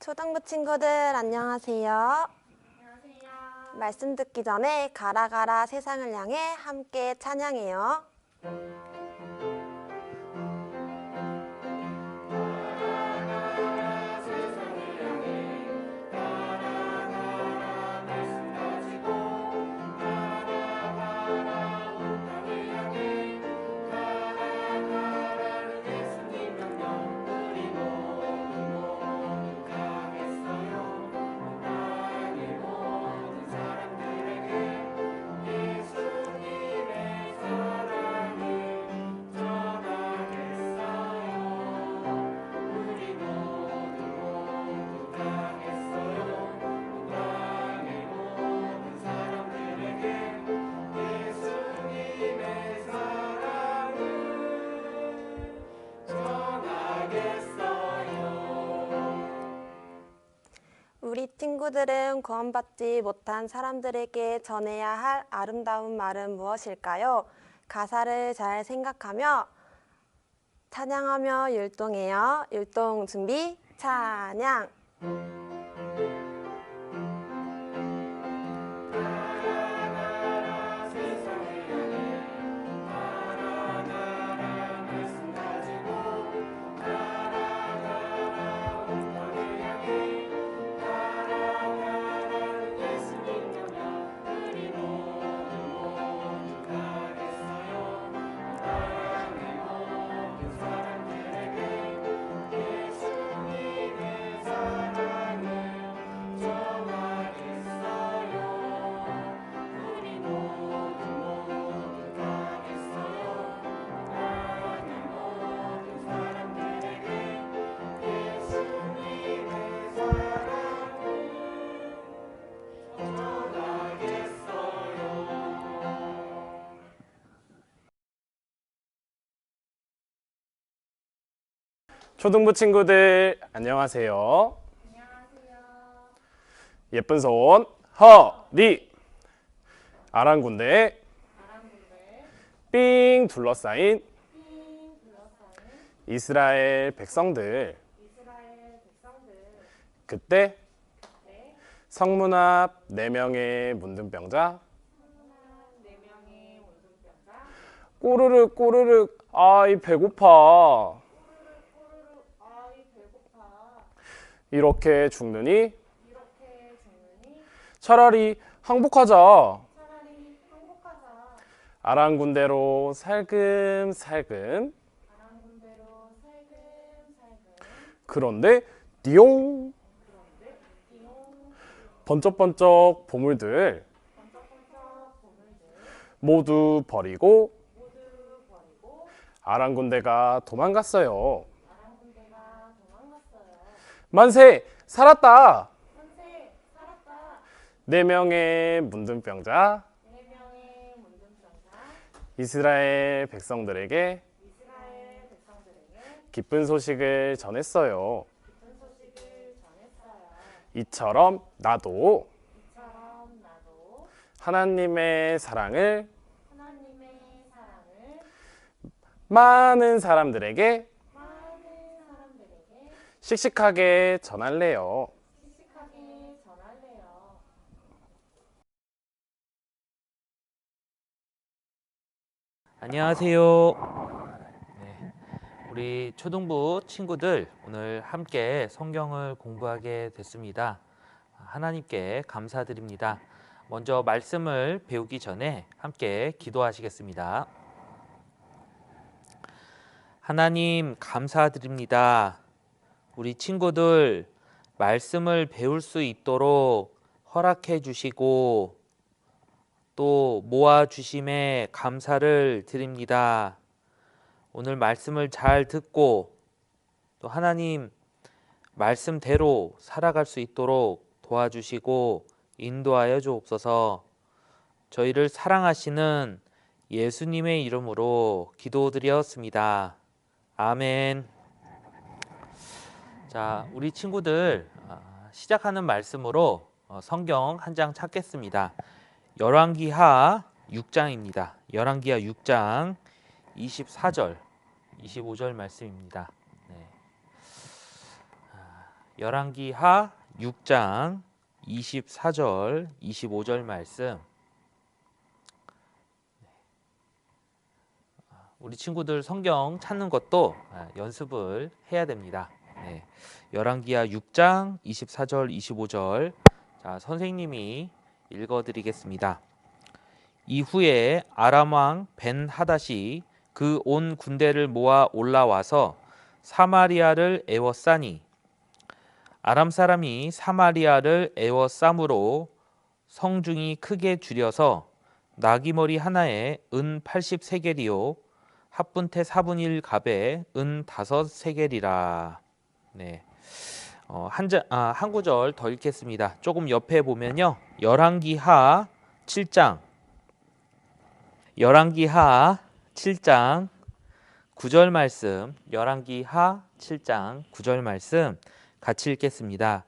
초등부 친구들 안녕하세요. 안녕하세요. 말씀 듣기 전에 가라 가라 세상을 향해 함께 찬양해요. 우리 친구들은 구원받지 못한 사람들에게 전해야 할 아름다운 말은 무엇일까요? 가사를 잘 생각하며 찬양하며 율동해요. 율동 준비, 찬양! 초등부 친구들 안녕하세요. 안녕하세요. 예쁜 손 허리 아랑군대 삥 둘러싸인 이스라엘 백성들. 그때 성문 앞 4명의 문둥병자 꼬르륵 꼬르륵 아이 배고파 이렇게 죽느니 차라리 항복하자. 아랑군대로 살금살금. 그런데 띠용 번쩍번쩍 보물들 모두 버리고 아랑군대가 도망갔어요. 만세! 살았다! 4명의 문둥병자 이스라엘 백성들에게 기쁜 소식을 전했어요. 이처럼 나도 하나님의 사랑을 많은 사람들에게 씩씩하게 전할래요. 안녕하세요. 네, 우리 초등부 친구들 오늘 함께 성경을 공부하게 됐습니다. 하나님께 감사드립니다. 먼저 말씀을 배우기 전에 함께 기도하시겠습니다. 하나님 감사드립니다. 우리 친구들 말씀을 배울 수 있도록 허락해 주시고 또 모아주심에 감사를 드립니다. 오늘 말씀을 잘 듣고 또 하나님 말씀대로 살아갈 수 있도록 도와주시고 인도하여 주옵소서. 저희를 사랑하시는 예수님의 이름으로 기도드렸습니다. 아멘. 자, 우리 친구들 시작하는 말씀으로 성경 한 장 찾겠습니다. 열왕기하 6장입니다. 열왕기하 6장 24절, 25절 말씀입니다. 네. 열왕기하 6장 24절, 25절 말씀. 우리 친구들 성경 찾는 것도 연습을 해야 됩니다. 네. 열왕기하 6장 24절, 25절. 자, 선생님이 읽어드리겠습니다. 이후에 아람 왕 벤하닷이 그 온 군대를 모아 올라와서 사마리아를 에워싸니 아람 사람이 사마리아를 에워싸므로 성중이 크게 줄여서 나귀머리 하나에 은 80세겔이요 합분태 4분의 1 갑에 은 5세겔이라. 네. 한 구절 더 읽겠습니다. 조금 옆에 보면요. 열왕기하 7장 9절 말씀, 열왕기하 7장 9절 말씀 같이 읽겠습니다.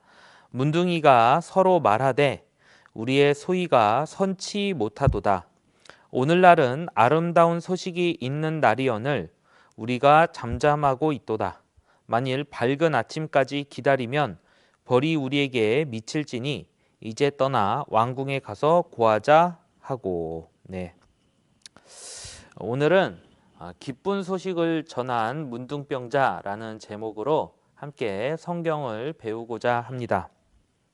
문둥이가 서로 말하되 우리의 소위가 선치 못하도다. 오늘날은 아름다운 소식이 있는 날이오늘 우리가 잠잠하고 있도다. 만일 밝은 아침까지 기다리면 벌이 우리에게 미칠지니 이제 떠나 왕궁에 가서 고하자 하고. 네. 오늘은 기쁜 소식을 전한 문둥병자라는 제목으로 함께 성경을 배우고자 합니다.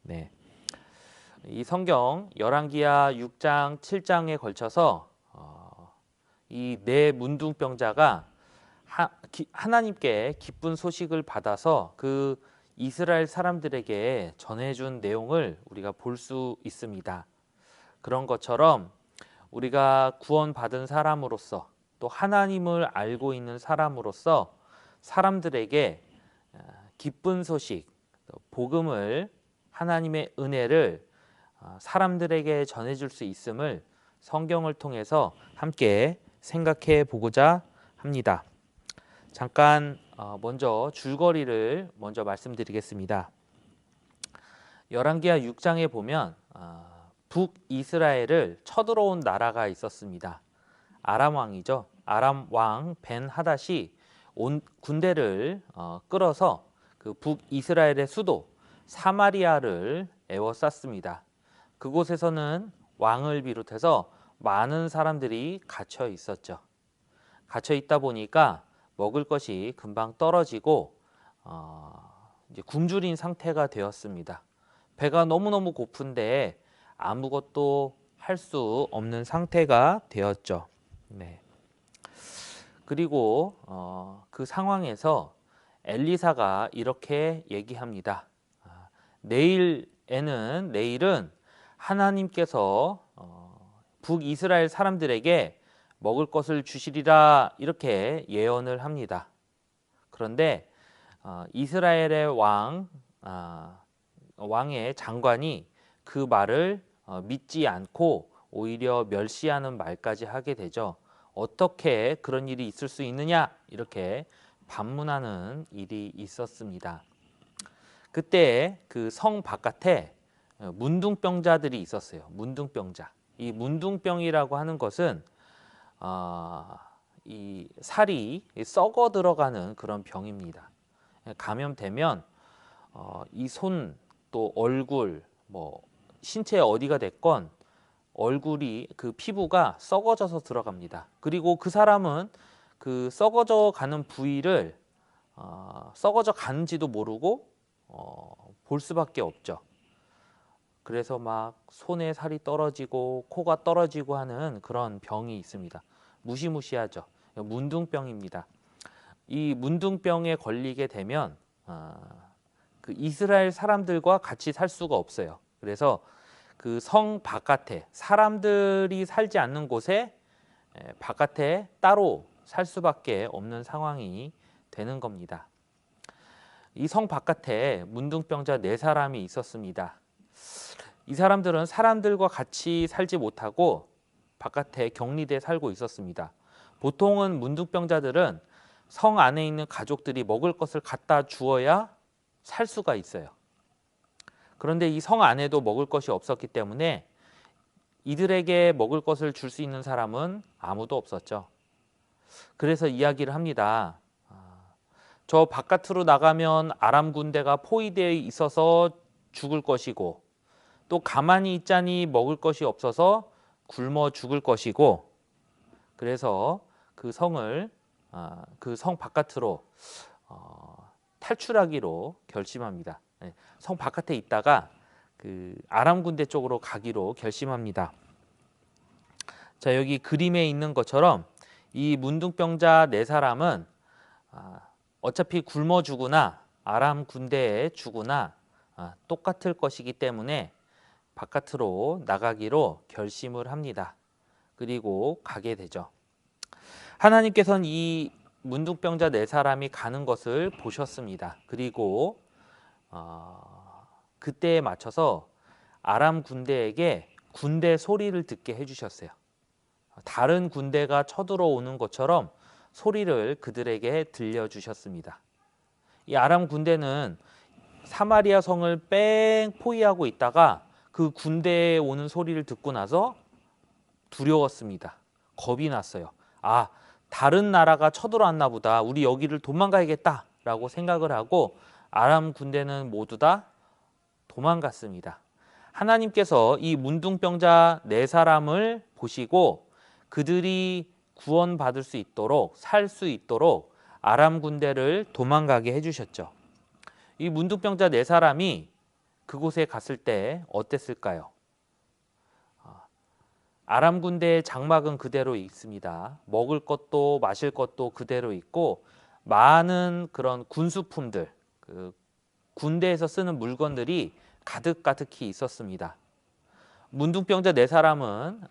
네. 이 성경 열왕기하 6장, 7장에 걸쳐서 이 네 문둥병자가 하나님께 기쁜 소식을 받아서 그 이스라엘 사람들에게 전해준 내용을 우리가 볼 수 있습니다. 그런 것처럼 우리가 구원받은 사람으로서 또 하나님을 알고 있는 사람으로서 사람들에게 기쁜 소식, 복음을, 하나님의 은혜를 사람들에게 전해줄 수 있음을 성경을 통해서 함께 생각해 보고자 합니다. 잠깐 먼저 줄거리를 먼저 말씀드리겠습니다. 열왕기하 6장에 보면 북이스라엘을 쳐들어온 나라가 있었습니다. 아람 왕이죠. 아람 왕 벤하닷이 온 군대를 끌어서 그 북이스라엘의 수도 사마리아를 에워쌌습니다. 그곳에서는 왕을 비롯해서 많은 사람들이 갇혀 있었죠. 갇혀 있다 보니까 먹을 것이 금방 떨어지고 이제 굶주린 상태가 되었습니다. 배가 너무너무 고픈데 아무것도 할 수 없는 상태가 되었죠. 네. 그리고 그 상황에서 엘리사가 이렇게 얘기합니다. 내일은 하나님께서 북이스라엘 사람들에게 먹을 것을 주시리라 이렇게 예언을 합니다. 그런데 이스라엘의 왕의 장관이 그 말을 믿지 않고 오히려 멸시하는 말까지 하게 되죠. 어떻게 그런 일이 있을 수 있느냐 이렇게 반문하는 일이 있었습니다. 그때 그 성 바깥에 문둥병자들이 있었어요. 문둥병자. 이 문둥병이라고 하는 것은 이 살이 썩어 들어가는 그런 병입니다. 감염되면 이 손 또 얼굴 뭐 신체 어디가 됐건 얼굴이 그 피부가 썩어져서 들어갑니다. 그리고 그 사람은 그 썩어져 가는 부위를 썩어져 가는지도 모르고 볼 수밖에 없죠. 그래서 막 손에 살이 떨어지고 코가 떨어지고 하는 그런 병이 있습니다. 무시무시하죠. 문둥병입니다. 이 문둥병에 걸리게 되면 그 이스라엘 사람들과 같이 살 수가 없어요. 그래서 그 성 바깥에 사람들이 살지 않는 곳에 바깥에 따로 살 수밖에 없는 상황이 되는 겁니다. 이 성 바깥에 문둥병자 4사람이 있었습니다. 이 사람들은 사람들과 같이 살지 못하고 바깥에 격리돼 살고 있었습니다. 보통은 문둥병자들은 성 안에 있는 가족들이 먹을 것을 갖다 주어야 살 수가 있어요. 그런데 이 성 안에도 먹을 것이 없었기 때문에 이들에게 먹을 것을 줄 수 있는 사람은 아무도 없었죠. 그래서 이야기를 합니다. 저 바깥으로 나가면 아람 군대가 포위되어 있어서 죽을 것이고 또 가만히 있자니 먹을 것이 없어서 굶어 죽을 것이고 그래서 그 성을 그 성 바깥으로 탈출하기로 결심합니다. 성 바깥에 있다가 그 아람 군대 쪽으로 가기로 결심합니다. 자, 여기 그림에 있는 것처럼 이 문둥병자 네 사람은 어차피 굶어 죽으나 아람 군대에 죽으나 똑같을 것이기 때문에 바깥으로 나가기로 결심을 합니다. 그리고 가게 되죠. 하나님께서는 이 문둥병자 네 사람이 가는 것을 보셨습니다. 그리고 그때에 맞춰서 아람 군대에게 군대 소리를 듣게 해주셨어요. 다른 군대가 쳐들어오는 것처럼 소리를 그들에게 들려주셨습니다. 이 아람 군대는 사마리아 성을 뺑 포위하고 있다가 그 군대에 오는 소리를 듣고 나서 두려웠습니다. 겁이 났어요. 다른 나라가 쳐들어왔나 보다. 우리 여기를 도망가야겠다 라고 생각을 하고 아람 군대는 모두 다 도망갔습니다. 하나님께서 이 문둥병자 네 사람을 보시고 그들이 구원받을 수 있도록 살 수 있도록 아람 군대를 도망가게 해주셨죠. 이 문둥병자 네 사람이 그곳에 갔을 때 어땠을까요? 아람 군대의 장막은 그대로 있습니다. 먹을 것도 마실 것도 그대로 있고 많은 그런 군수품들, 그 군대에서 쓰는 물건들이 가득가득히 있었습니다. 문둥병자 네 사람은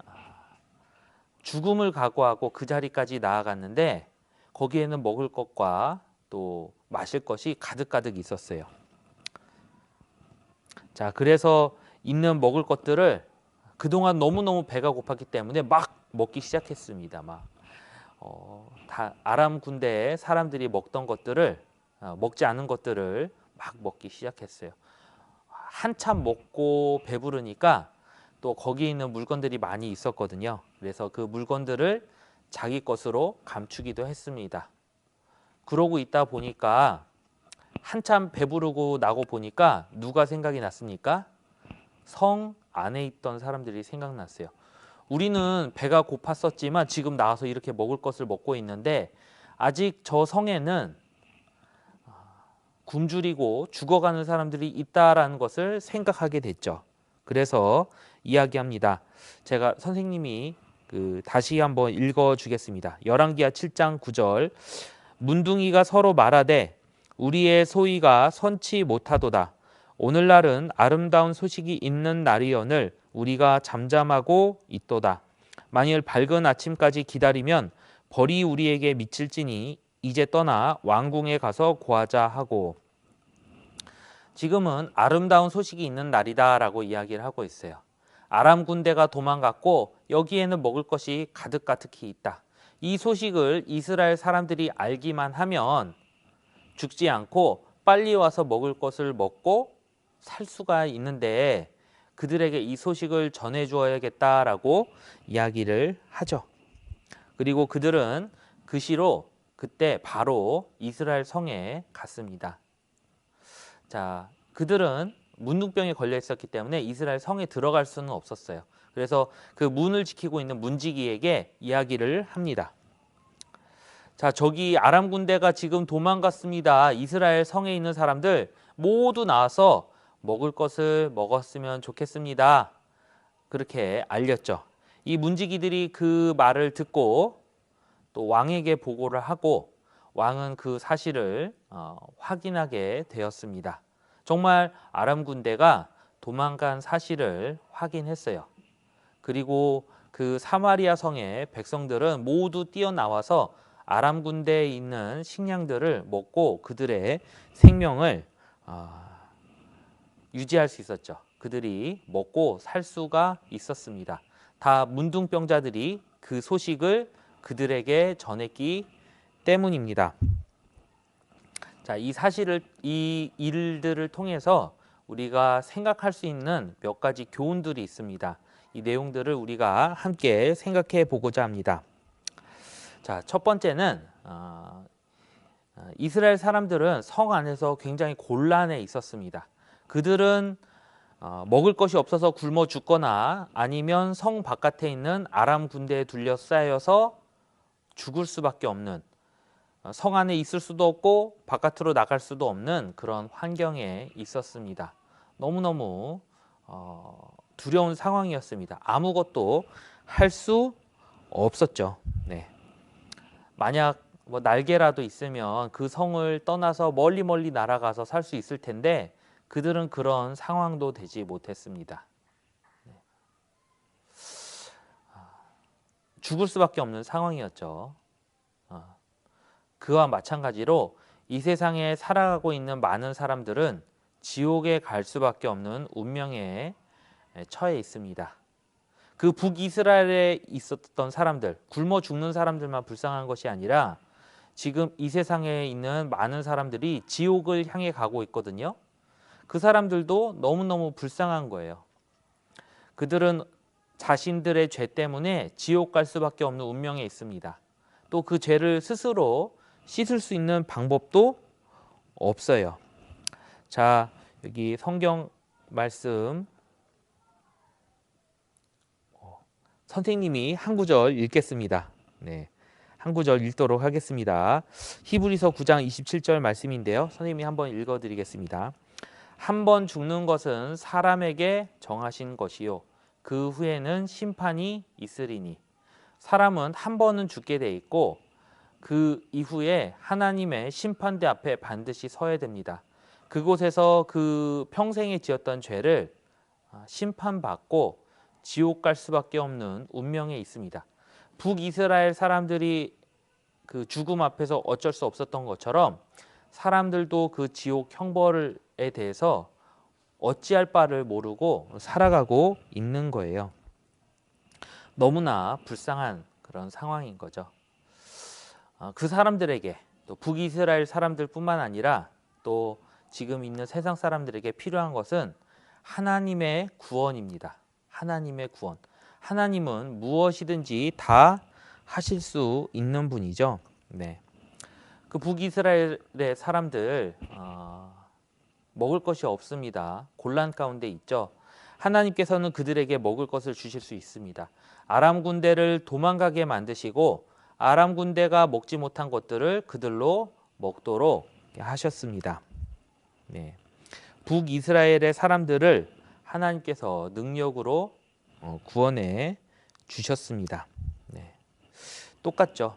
죽음을 각오하고 그 자리까지 나아갔는데 거기에는 먹을 것과 또 마실 것이 가득가득 있었어요. 자, 그래서 있는 먹을 것들을 그동안 너무너무 배가 고팠기 때문에 막 먹기 시작했습니다. 다 아람 군대의 사람들이 먹던 것들을 먹지 않은 것들을 막 먹기 시작했어요. 한참 먹고 배부르니까 또 거기에 있는 물건들이 많이 있었거든요. 그래서 그 물건들을 자기 것으로 감추기도 했습니다. 그러고 있다 보니까 한참 배부르고 나고 보니까 누가 생각이 났습니까? 성 안에 있던 사람들이 생각났어요. 우리는 배가 고팠었지만 지금 나와서 이렇게 먹을 것을 먹고 있는데 아직 저 성에는 굶주리고 죽어가는 사람들이 있다라는 것을 생각하게 됐죠. 그래서 이야기합니다. 제가 선생님이 다시 한번 읽어주겠습니다. 열왕기하 7장 9절 문둥이가 서로 말하되 우리의 소위가 선치 못하도다. 오늘날은 아름다운 소식이 있는 날이오늘 우리가 잠잠하고 있도다. 만일 밝은 아침까지 기다리면 벌이 우리에게 미칠지니 이제 떠나 왕궁에 가서 고하자 하고 지금은 아름다운 소식이 있는 날이다 라고 이야기를 하고 있어요. 아람 군대가 도망갔고 여기에는 먹을 것이 가득가득히 있다. 이 소식을 이스라엘 사람들이 알기만 하면 죽지 않고 빨리 와서 먹을 것을 먹고 살 수가 있는데 그들에게 이 소식을 전해주어야겠다라고 이야기를 하죠. 그리고 그들은 그 시로 그때 바로 이스라엘 성에 갔습니다. 자, 그들은 문둥병에 걸려 있었기 때문에 이스라엘 성에 들어갈 수는 없었어요. 그래서 그 문을 지키고 있는 문지기에게 이야기를 합니다. 자, 저기 아람 군대가 지금 도망갔습니다. 이스라엘 성에 있는 사람들 모두 나와서 먹을 것을 먹었으면 좋겠습니다. 그렇게 알렸죠. 이 문지기들이 그 말을 듣고 또 왕에게 보고를 하고 왕은 그 사실을 확인하게 되었습니다. 정말 아람 군대가 도망간 사실을 확인했어요. 그리고 그 사마리아 성의 백성들은 모두 뛰어나와서 아람 군대에 있는 식량들을 먹고 그들의 생명을 유지할 수 있었죠. 그들이 먹고 살 수가 있었습니다. 다 문둥병자들이 그 소식을 그들에게 전했기 때문입니다. 자, 이 일들을 통해서 우리가 생각할 수 있는 몇 가지 교훈들이 있습니다. 이 내용들을 우리가 함께 생각해 보고자 합니다. 자, 첫 번째는 이스라엘 사람들은 성 안에서 굉장히 곤란해 있었습니다. 그들은 먹을 것이 없어서 굶어 죽거나 아니면 성 바깥에 있는 아람 군대에 둘러싸여서 죽을 수밖에 없는, 성 안에 있을 수도 없고 바깥으로 나갈 수도 없는 그런 환경에 있었습니다. 너무너무 두려운 상황이었습니다. 아무것도 할 수 없었죠. 네. 만약 뭐 날개라도 있으면 그 성을 떠나서 멀리 날아가서 살 수 있을 텐데 그들은 그런 상황도 되지 못했습니다. 죽을 수밖에 없는 상황이었죠. 그와 마찬가지로 이 세상에 살아가고 있는 많은 사람들은 지옥에 갈 수밖에 없는 운명에 처해 있습니다. 그 북이스라엘에 있었던 사람들, 굶어 죽는 사람들만 불쌍한 것이 아니라 지금 이 세상에 있는 많은 사람들이 지옥을 향해 가고 있거든요. 그 사람들도 너무너무 불쌍한 거예요. 그들은 자신들의 죄 때문에 지옥 갈 수밖에 없는 운명에 있습니다. 또 그 죄를 스스로 씻을 수 있는 방법도 없어요. 자, 여기 성경 말씀 선생님이 한 구절 읽겠습니다. 네, 한 구절 읽도록 하겠습니다. 히브리서 9장 27절 말씀인데요. 선생님이 한번 읽어드리겠습니다. 한 번 죽는 것은 사람에게 정하신 것이요 그 후에는 심판이 있으리니. 사람은 한 번은 죽게 돼 있고 그 이후에 하나님의 심판대 앞에 반드시 서야 됩니다. 그곳에서 그 평생에 지었던 죄를 심판받고 지옥 갈 수밖에 없는 운명에 있습니다. 북이스라엘 사람들이 그 죽음 앞에서 어쩔 수 없었던 것처럼 사람들도 그 지옥 형벌에 대해서 어찌할 바를 모르고 살아가고 있는 거예요. 너무나 불쌍한 그런 상황인 거죠. 그 사람들에게, 또 북이스라엘 사람들뿐만 아니라 또 지금 있는 세상 사람들에게 필요한 것은 하나님의 구원입니다. 하나님의 구원. 하나님은 무엇이든지 다 하실 수 있는 분이죠. 네. 그 북이스라엘의 사람들 먹을 것이 없습니다. 곤란 가운데 있죠. 하나님께서는 그들에게 먹을 것을 주실 수 있습니다. 아람 군대를 도망가게 만드시고 아람 군대가 먹지 못한 것들을 그들로 먹도록 하셨습니다. 네. 북이스라엘의 사람들을 하나님께서 능력으로 구원해 주셨습니다. 네. 똑같죠.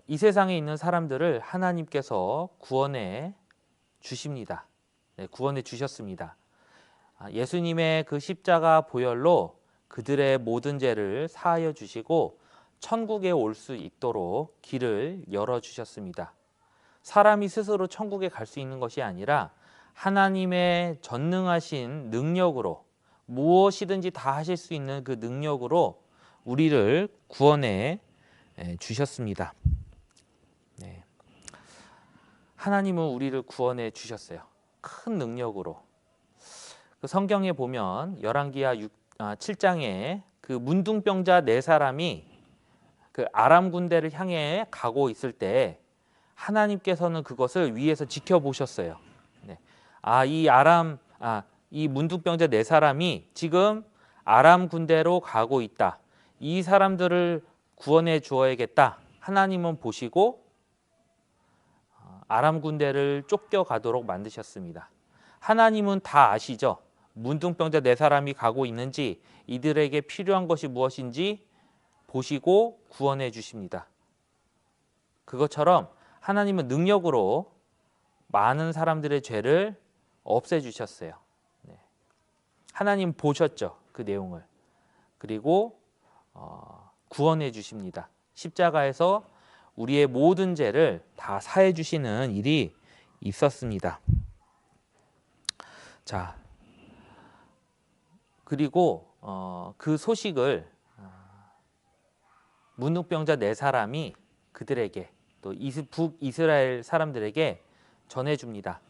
이 세상에 있는 사람들을 하나님께서 구원해 주십니다. 네, 구원해 주셨습니다. 예수님의 그 십자가 보혈로 그들의 모든 죄를 사하여 주시고 천국에 올 수 있도록 길을 열어 주셨습니다. 사람이 스스로 천국에 갈 수 있는 것이 아니라 하나님의 전능하신 능력으로 무엇이든지 다 하실 수 있는 그 능력으로 우리를 구원해 주셨습니다. 네. 하나님은 우리를 구원해 주셨어요. 큰 능력으로. 그 성경에 보면 열왕기하 7장에 그 문둥병자 4사람이 그 아람 군대를 향해 가고 있을 때 하나님께서는 그것을 위에서 지켜보셨어요. 네. 이 문둥병자 4사람이 지금 아람 군대로 가고 있다. 이 사람들을 구원해 주어야겠다. 하나님은 보시고 아람 군대를 쫓겨가도록 만드셨습니다. 하나님은 다 아시죠? 문둥병자 4사람이 가고 있는지 이들에게 필요한 것이 무엇인지 보시고 구원해 주십니다. 그것처럼 하나님은 능력으로 많은 사람들의 죄를 없애주셨어요. 네. 하나님 보셨죠, 그 내용을. 그리고 구원해 주십니다. 십자가에서 우리의 모든 죄를 다 사해 주시는 일이 있었습니다. 자, 그리고 그 소식을 문둥병자 4사람이 그들에게 또 북이스라엘 사람들에게 전해줍니다.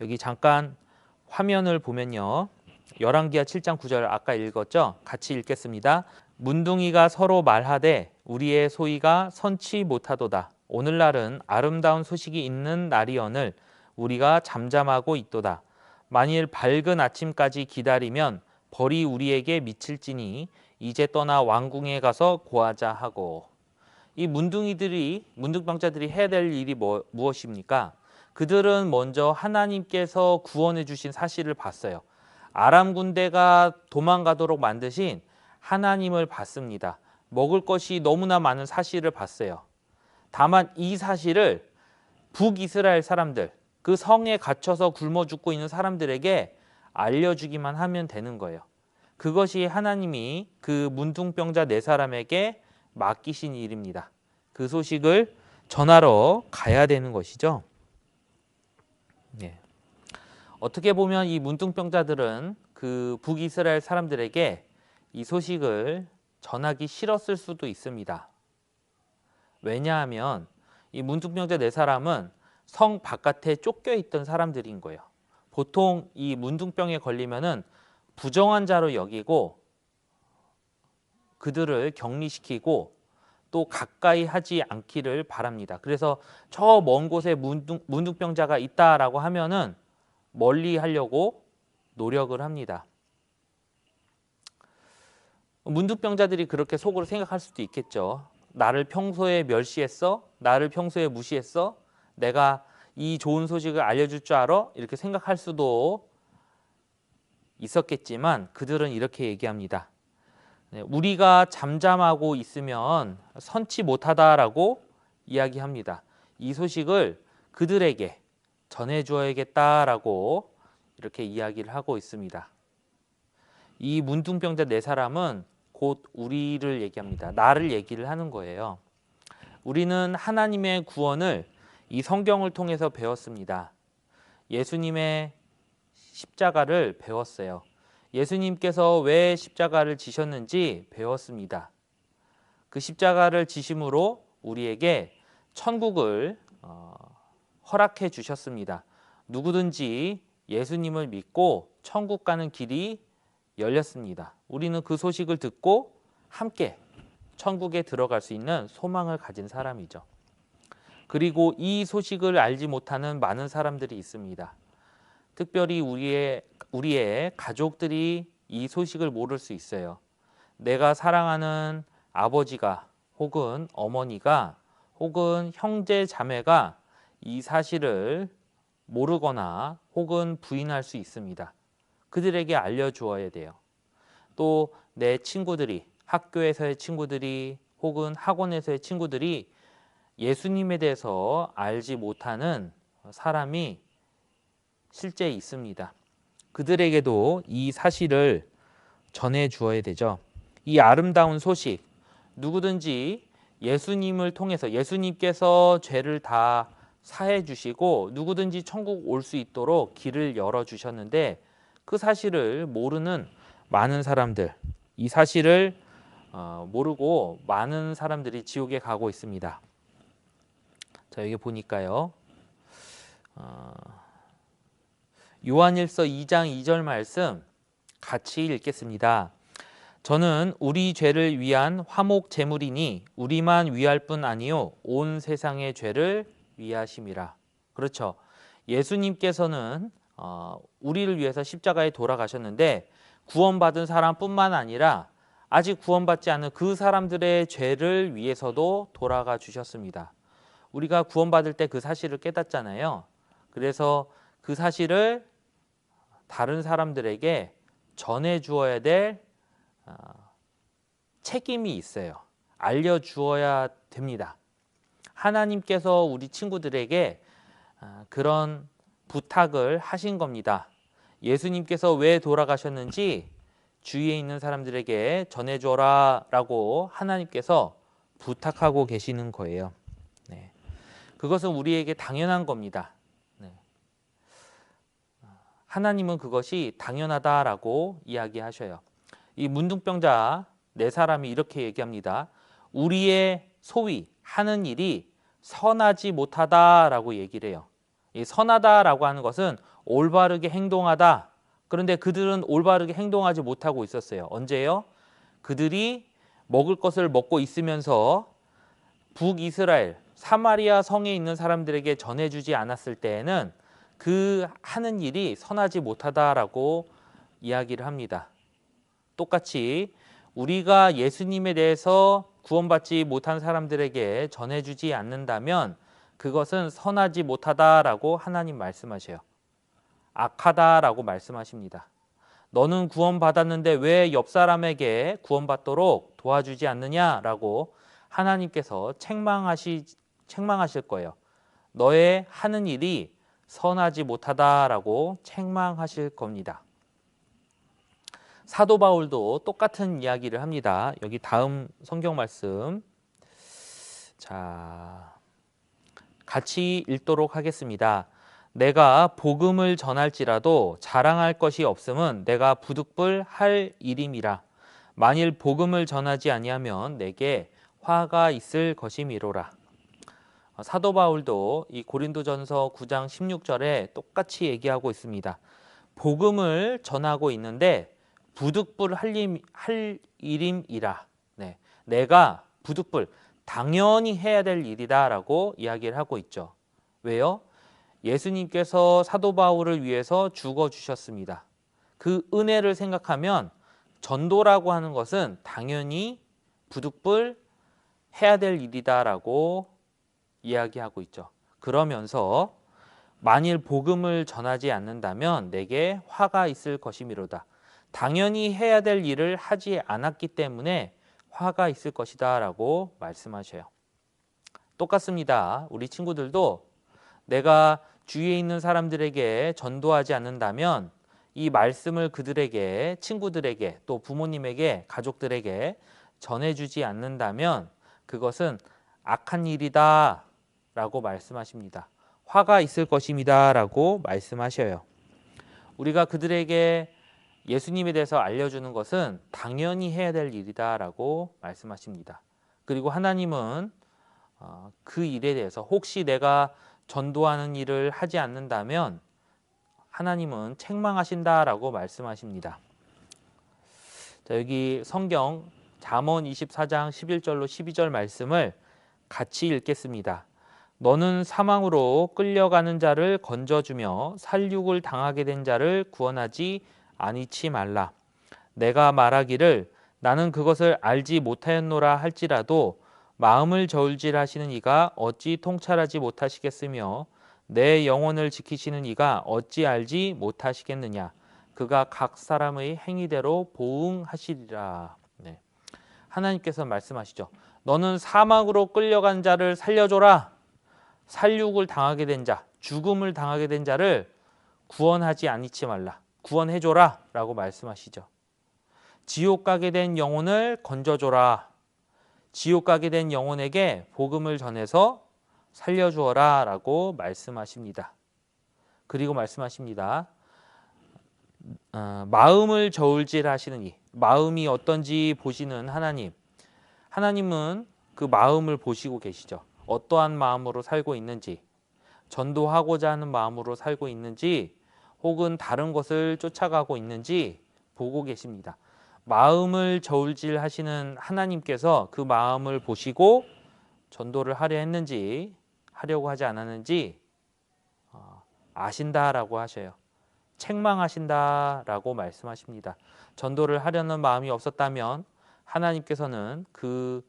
여기 잠깐 화면을 보면요. 열왕기하 7장 9절 아까 읽었죠? 같이 읽겠습니다. 문둥이가 서로 말하되 우리의 소위가 선치 못하도다. 오늘날은 아름다운 소식이 있는 날이오늘 우리가 잠잠하고 있도다. 만일 밝은 아침까지 기다리면 벌이 우리에게 미칠지니 이제 떠나 왕궁에 가서 고하자 하고. 이 문둥병자들이 해야 될 일이 무엇입니까? 그들은 먼저 하나님께서 구원해 주신 사실을 봤어요. 아람 군대가 도망가도록 만드신 하나님을 봤습니다. 먹을 것이 너무나 많은 사실을 봤어요. 다만 이 사실을 북이스라엘 사람들, 그 성에 갇혀서 굶어 죽고 있는 사람들에게 알려주기만 하면 되는 거예요. 그것이 하나님이 그 문둥병자 4사람에게 맡기신 일입니다. 그 소식을 전하러 가야 되는 것이죠. 네. 어떻게 보면 이 문둥병자들은 그 북이스라엘 사람들에게 이 소식을 전하기 싫었을 수도 있습니다. 왜냐하면 이 문둥병자 4사람은 성 바깥에 쫓겨 있던 사람들인 거예요. 보통 이 문둥병에 걸리면은 부정한 자로 여기고 그들을 격리시키고 또 가까이 하지 않기를 바랍니다. 그래서 저 먼 곳에 문둥병자가 있다라고 하면은 멀리 하려고 노력을 합니다. 문둥병자들이 그렇게 속으로 생각할 수도 있겠죠. 나를 평소에 멸시했어? 나를 평소에 무시했어? 내가 이 좋은 소식을 알려줄 줄 알아? 이렇게 생각할 수도 있었겠지만 그들은 이렇게 얘기합니다. 우리가 잠잠하고 있으면 선치 못하다라고 이야기합니다. 이 소식을 그들에게 전해주어야겠다라고 이렇게 이야기를 하고 있습니다. 이 문둥병자 4사람은 곧 우리를 얘기합니다. 나를 얘기를 하는 거예요. 우리는 하나님의 구원을 이 성경을 통해서 배웠습니다. 예수님의 십자가를 배웠어요. 예수님께서 왜 십자가를 지셨는지 배웠습니다. 그 십자가를 지심으로 우리에게 천국을 허락해 주셨습니다. 누구든지 예수님을 믿고 천국 가는 길이 열렸습니다. 우리는 그 소식을 듣고 함께 천국에 들어갈 수 있는 소망을 가진 사람이죠. 그리고 이 소식을 알지 못하는 많은 사람들이 있습니다. 특별히 우리의 가족들이 이 소식을 모를 수 있어요. 내가 사랑하는 아버지가 혹은 어머니가 혹은 형제 자매가 이 사실을 모르거나 혹은 부인할 수 있습니다. 그들에게 알려주어야 돼요. 또 내 친구들이, 학교에서의 친구들이 혹은 학원에서의 친구들이 예수님에 대해서 알지 못하는 사람이 실제 있습니다. 그들에게도 이 사실을 전해 주어야 되죠. 이 아름다운 소식, 누구든지 예수님을 통해서 예수님께서 죄를 다 사해 주시고 누구든지 천국 올 수 있도록 길을 열어 주셨는데 그 사실을 모르는 많은 사람들, 이 사실을 모르고 많은 사람들이 지옥에 가고 있습니다. 자, 여기 보니까요. 요한일서 2장 2절 말씀 같이 읽겠습니다. 저는 우리 죄를 위한 화목 제물이니 우리만 위할 뿐 아니요 온 세상의 죄를 위하심이라. 그렇죠. 예수님께서는 우리를 위해서 십자가에 돌아가셨는데 구원받은 사람뿐만 아니라 아직 구원받지 않은 그 사람들의 죄를 위해서도 돌아가 주셨습니다. 우리가 구원받을 때 그 사실을 깨닫잖아요. 그래서 그 사실을 다른 사람들에게 전해 주어야 될 책임이 있어요. 알려주어야 됩니다. 하나님께서 우리 친구들에게 그런 부탁을 하신 겁니다. 예수님께서 왜 돌아가셨는지 주위에 있는 사람들에게 전해줘라 라고 하나님께서 부탁하고 계시는 거예요. 네. 그것은 우리에게 당연한 겁니다. 네. 하나님은 그것이 당연하다라고 이야기하셔요. 이 문둥병자 4사람이 이렇게 얘기합니다. 우리의 소위 하는 일이 선하지 못하다라고 얘기를 해요. 이 선하다라고 하는 것은 올바르게 행동하다. 그런데 그들은 올바르게 행동하지 못하고 있었어요. 언제요? 그들이 먹을 것을 먹고 있으면서 북이스라엘 사마리아 성에 있는 사람들에게 전해주지 않았을 때에는 그 하는 일이 선하지 못하다라고 이야기를 합니다. 똑같이 우리가 예수님에 대해서 구원받지 못한 사람들에게 전해주지 않는다면 그것은 선하지 못하다라고 하나님 말씀하셔요. 악하다라고 말씀하십니다. 너는 구원받았는데 왜 옆 사람에게 구원받도록 도와주지 않느냐라고 하나님께서 책망하실 거예요. 너의 하는 일이 선하지 못하다라고 책망하실 겁니다. 사도 바울도 똑같은 이야기를 합니다. 여기 다음 성경 말씀, 자, 같이 읽도록 하겠습니다. 내가 복음을 전할지라도 자랑할 것이 없음은 내가 부득불 할 일임이라. 만일 복음을 전하지 아니하면 내게 화가 있을 것이미로라. 사도 바울도 이 고린도전서 9장 16절에 똑같이 얘기하고 있습니다. 복음을 전하고 있는데 부득불 할 일임이라. 네, 내가 부득불 당연히 해야 될 일이다라고 이야기를 하고 있죠. 왜요? 예수님께서 사도 바울을 위해서 죽어주셨습니다. 그 은혜를 생각하면 전도라고 하는 것은 당연히 부득불 해야 될 일이다라고 이야기하고 있죠. 그러면서 만일 복음을 전하지 않는다면 내게 화가 있을 것이미로다. 당연히 해야 될 일을 하지 않았기 때문에 화가 있을 것이다 라고 말씀하셔요. 똑같습니다. 우리 친구들도 내가 주위에 있는 사람들에게 전도하지 않는다면 이 말씀을 그들에게, 친구들에게, 또 부모님에게, 가족들에게 전해주지 않는다면 그것은 악한 일이다 라고 말씀하십니다. 화가 있을 것입니다 라고 말씀하셔요. 우리가 그들에게 예수님에 대해서 알려주는 것은 당연히 해야 될 일이다 라고 말씀하십니다. 그리고 하나님은 그 일에 대해서 혹시 내가 전도하는 일을 하지 않는다면 하나님은 책망하신다라고 말씀하십니다. 자, 여기 성경 잠언 24장 11절로 12절 말씀을 같이 읽겠습니다. 너는 사망으로 끌려가는 자를 건져주며 살육을 당하게 된 자를 구원하지 아니치 말라. 내가 말하기를 나는 그것을 알지 못하였노라 할지라도 마음을 저울질하시는 이가 어찌 통찰하지 못하시겠으며 내 영혼을 지키시는 이가 어찌 알지 못하시겠느냐. 그가 각 사람의 행위대로 보응하시리라. 네. 하나님께서 말씀하시죠. 너는 사망으로 끌려간 자를 살려줘라. 살육을 당하게 된 자, 죽음을 당하게 된 자를 구원하지 아니치 말라. 구원해줘라 라고 말씀하시죠. 지옥 가게 된 영혼을 건져줘라. 지옥 가게 된 영혼에게 복음을 전해서 살려주어라 라고 말씀하십니다. 그리고 말씀하십니다. 마음을 저울질하시는 이, 마음이 어떤지 보시는 하나님. 하나님은 그 마음을 보시고 계시죠. 어떠한 마음으로 살고 있는지, 전도하고자 하는 마음으로 살고 있는지, 혹은 다른 것을 쫓아가고 있는지 보고 계십니다. 마음을 저울질하시는 하나님께서 그 마음을 보시고 전도를 하려 했는지 하려고 하지 않았는지 아신다라고 하셔요. 책망하신다라고 말씀하십니다. 전도를 하려는 마음이 없었다면 하나님께서는 그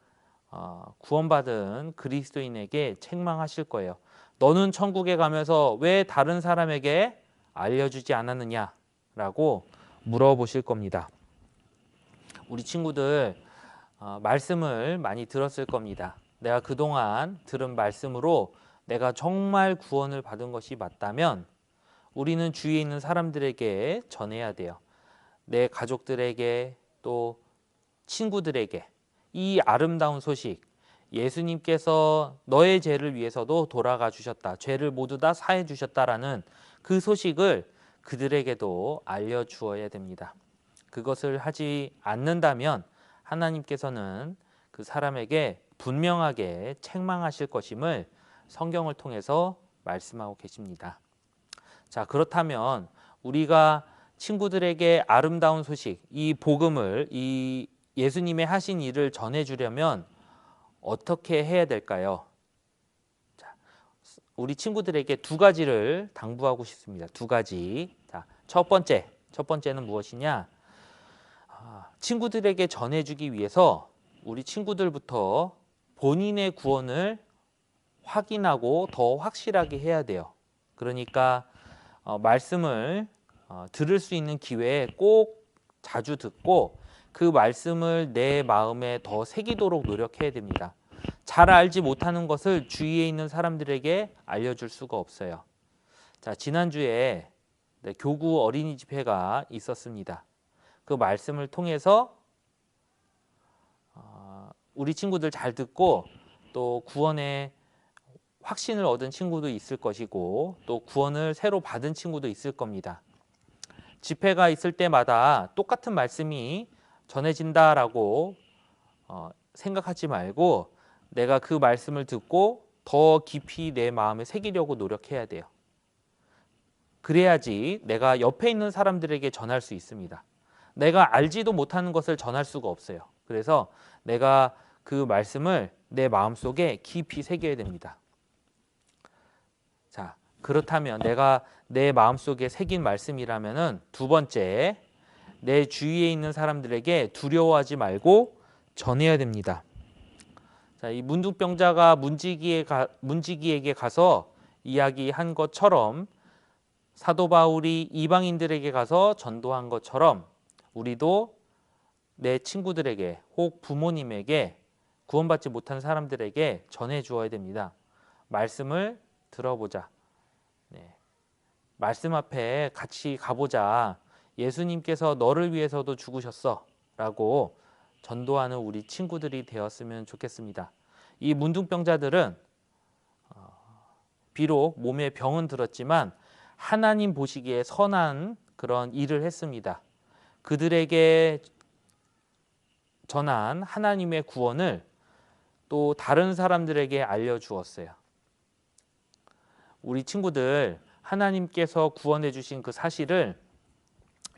구원받은 그리스도인에게 책망하실 거예요. 너는 천국에 가면서 왜 다른 사람에게 알려주지 않았느냐라고 물어보실 겁니다. 우리 친구들 말씀을 많이 들었을 겁니다. 내가 그동안 들은 말씀으로 내가 정말 구원을 받은 것이 맞다면 우리는 주위에 있는 사람들에게 전해야 돼요. 내 가족들에게 또 친구들에게 이 아름다운 소식, 예수님께서 너의 죄를 위해서도 돌아가 주셨다. 죄를 모두 다 사해 주셨다라는 그 소식을 그들에게도 알려주어야 됩니다. 그것을 하지 않는다면 하나님께서는 그 사람에게 분명하게 책망하실 것임을 성경을 통해서 말씀하고 계십니다. 자, 그렇다면 우리가 친구들에게 아름다운 소식, 이 복음을, 이 예수님의 하신 일을 전해주려면 어떻게 해야 될까요? 우리 친구들에게 두 가지를 당부하고 싶습니다. 두 가지. 자, 첫 번째는 무엇이냐? 친구들에게 전해주기 위해서 우리 친구들부터 본인의 구원을 확인하고 더 확실하게 해야 돼요. 그러니까 말씀을 들을 수 있는 기회에 꼭 자주 듣고 그 말씀을 내 마음에 더 새기도록 노력해야 됩니다. 잘 알지 못하는 것을 주위에 있는 사람들에게 알려줄 수가 없어요. 자, 지난주에 교구 어린이집 회가 있었습니다. 그 말씀을 통해서 우리 친구들 잘 듣고 또 구원의 확신을 얻은 친구도 있을 것이고 또 구원을 새로 받은 친구도 있을 겁니다. 집회가 있을 때마다 똑같은 말씀이 전해진다라고 생각하지 말고 내가 그 말씀을 듣고 더 깊이 내 마음에 새기려고 노력해야 돼요. 그래야지 내가 옆에 있는 사람들에게 전할 수 있습니다. 내가 알지도 못하는 것을 전할 수가 없어요. 그래서 내가 그 말씀을 내 마음속에 깊이 새겨야 됩니다. 자, 그렇다면 내가 내 마음속에 새긴 말씀이라면은 두 번째, 내 주위에 있는 사람들에게 두려워하지 말고 전해야 됩니다. 자, 이 문둥병자가 문지기에게 가서 이야기한 것처럼 사도 바울이 이방인들에게 가서 전도한 것처럼 우리도 내 친구들에게 혹 부모님에게 구원받지 못한 사람들에게 전해 주어야 됩니다. 말씀을 들어보자. 네. 말씀 앞에 같이 가보자. 예수님께서 너를 위해서도 죽으셨어 라고 전도하는 우리 친구들이 되었으면 좋겠습니다. 이 문둥병자들은 비록 몸에 병은 들었지만 하나님 보시기에 선한 그런 일을 했습니다. 그들에게 전한 하나님의 구원을 또 다른 사람들에게 알려주었어요. 우리 친구들 하나님께서 구원해 주신 그 사실을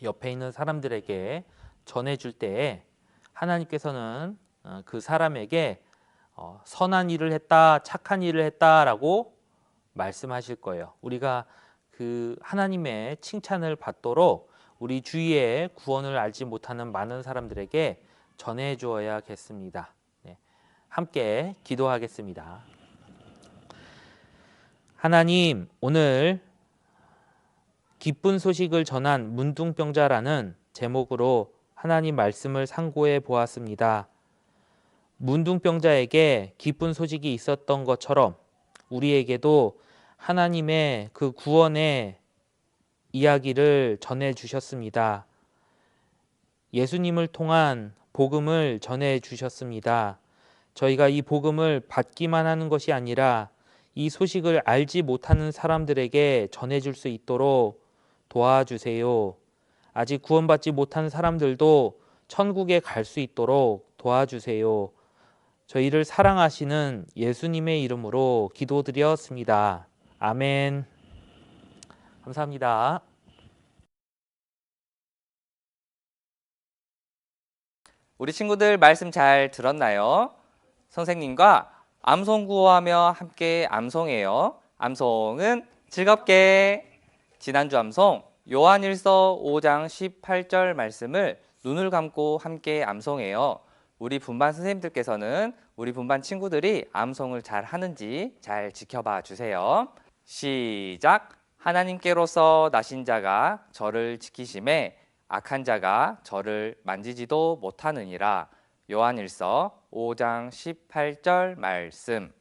옆에 있는 사람들에게 전해줄 때에 하나님께서는 그 사람에게 선한 일을 했다, 착한 일을 했다라고 말씀하실 거예요. 우리가 그 하나님의 칭찬을 받도록 우리 주위에 구원을 알지 못하는 많은 사람들에게 전해 주어야겠습니다. 네. 함께 기도하겠습니다. 하나님, 오늘 기쁜 소식을 전한 문둥병자라는 제목으로 하나님 말씀을 상고해 보았습니다. 문둥병자에게 기쁜 소식이 있었던 것처럼 우리에게도 하나님의 그 구원의 이야기를 전해 주셨습니다. 예수님을 통한 복음을 전해 주셨습니다. 저희가 이 복음을 받기만 하는 것이 아니라 이 소식을 알지 못하는 사람들에게 전해줄 수 있도록 도와주세요. 아직 구원받지 못한 사람들도 천국에 갈 수 있도록 도와주세요. 저희를 사랑하시는 예수님의 이름으로 기도드렸습니다. 아멘. 감사합니다. 우리 친구들 말씀 잘 들었나요? 선생님과 암송 구호하며 함께 암송해요. 암송은 즐겁게. 지난주 암송 요한일서 5장 18절 말씀을 눈을 감고 함께 암송해요. 우리 분반 선생님들께서는 우리 분반 친구들이 암송을 잘 하는지 잘 지켜봐 주세요. 시작. 하나님께로서 나신 자가 저를 지키심에 악한 자가 저를 만지지도 못하느니라. 요한일서 5장 18절 말씀.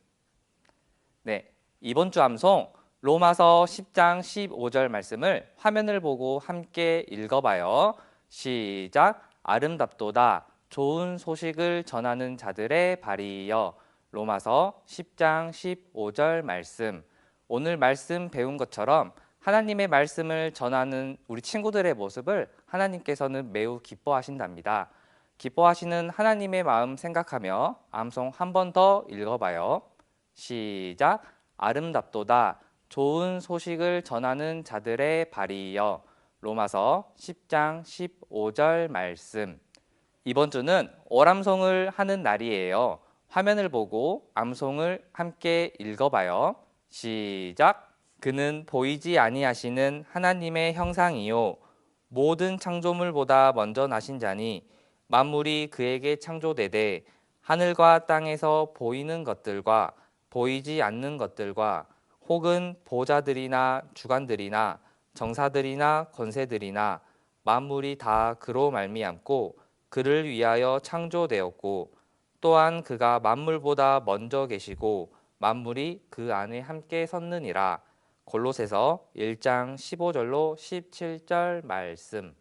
네, 이번 주 암송 로마서 10장 15절 말씀을 화면을 보고 함께 읽어봐요. 시작. 아름답도다 좋은 소식을 전하는 자들의 발이여. 로마서 10장 15절 말씀. 오늘 말씀 배운 것처럼 하나님의 말씀을 전하는 우리 친구들의 모습을 하나님께서는 매우 기뻐하신답니다. 기뻐하시는 하나님의 마음 생각하며 암송 한 번 더 읽어봐요. 시작. 아름답도다 좋은 소식을 전하는 자들의 발이여. 로마서 10장 15절 말씀. 이번 주는 오람송을 하는 날이에요. 화면을 보고 암송을 함께 읽어봐요. 시작. 그는 보이지 아니하시는 하나님의 형상이요 모든 창조물보다 먼저 나신 자니 만물이 그에게 창조되되 하늘과 땅에서 보이는 것들과 보이지 않는 것들과 혹은 보좌들이나 주관들이나 정사들이나 권세들이나 만물이 다 그로 말미암고 그를 위하여 창조되었고 또한 그가 만물보다 먼저 계시고 만물이 그 안에 함께 섰느니라. 골로새서 1장 15절로 17절 말씀.